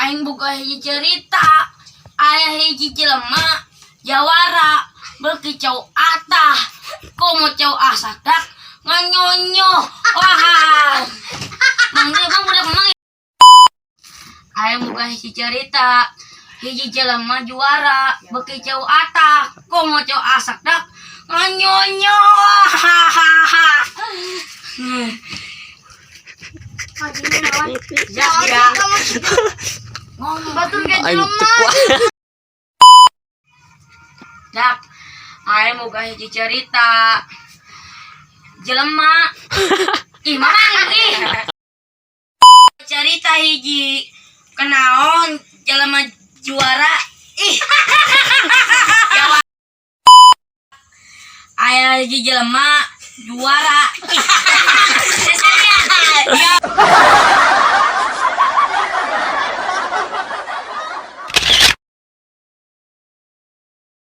aing boga hiji cerita. Aya hiji jelema jawara beuki cau atah. Komo cau asadak nganyonyo. Wah. Mang dia bang budak mang. Aya boga hiji cerita. Hiji jelema juara beuki cau atah. Komo cau asadak nganyonyo. Ya. Batur ke jelema. Dak, aya boga hiji cerita. Jelema. Ih, mamang ih. Cerita hiji. Kenaon jelema juara. Ih. Aya hiji jelema juara. Ih. Ya.